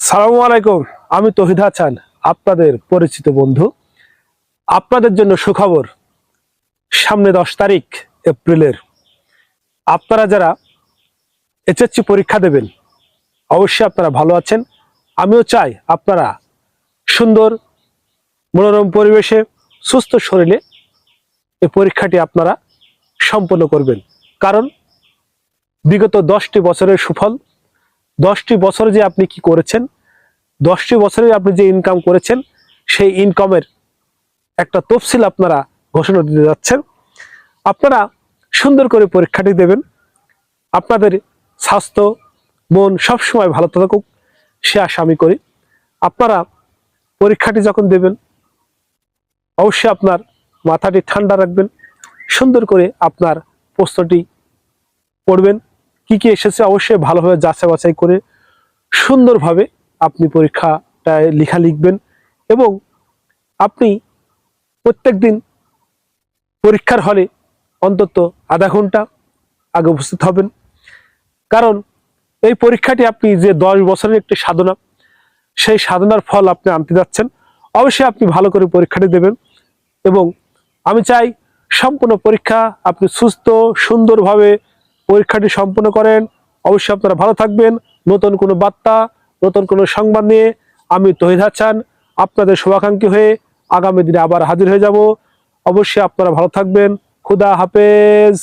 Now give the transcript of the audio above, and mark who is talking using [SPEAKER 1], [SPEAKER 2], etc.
[SPEAKER 1] সালামু আলাইকুম। আমি তহিদ হাসান, আপনাদের পরিচিত বন্ধু। আপনাদের জন্য সুখবর, সামনে 10 তারিখ এপ্রিলের আপনারা যারা এইচএসসি পরীক্ষা দেবেন, অবশ্যই আপনারা ভালো আছেন। আমিও চাই আপনারা সুন্দর মনোরম পরিবেশে সুস্থ শরীরে এই পরীক্ষাটি আপনারা সম্পন্ন করবেন। কারণ বিগত 10টি বছরের সুফল, 10টি বছরে যে আপনি কি করেছেন, 10টি বছরে আপনি যে ইনকাম করেছেন, সেই ইনকামের একটা তফসিল আপনারা ঘোষণা দিতে যাচ্ছেন। আপনারা সুন্দর করে পরীক্ষাটি দেবেন। আপনাদের স্বাস্থ্য মন সবসময় ভালো থাকুক, সে আশা আমি করি। আপনারা পরীক্ষাটি যখন দেবেন, অবশ্যই আপনার মাথাটি ঠান্ডা রাখবেন, সুন্দর করে আপনার প্রশ্নটি পড়বেন, কি কি এসেছে অবশ্যই ভালোভাবে যাচাই বাছাই করে সুন্দরভাবে আপনি পরীক্ষাটায় লেখা লিখবেন। এবং আপনি প্রত্যেক দিন পরীক্ষার হলে অন্তত আধা ঘন্টা আগে উপস্থিত হবেন। কারণ এই পরীক্ষাটি আপনি যে 10 বছরের একটি সাধনা, সেই সাধনার ফল আপনি আনতে যাচ্ছেন। অবশ্যই আপনি ভালো করে পরীক্ষাটি দেবেন এবং আমি চাই সম্পূর্ণ পরীক্ষা আপনি সুস্থ সুন্দরভাবে পরীক্ষাটি সম্পন্ন করেন। অবশ্যই আপনারা ভালো থাকবেন। নতুন কোনো বার্তা, নতুন কোনো সংবাদ নিয়ে আমি তহিদ হাসান আপনাদের শুভাকাঙ্ক্ষী হয়ে আগামী দিনে আবার হাজির হয়ে যাব। অবশ্যই আপনারা ভালো থাকবেন। খুদা হাফেজ।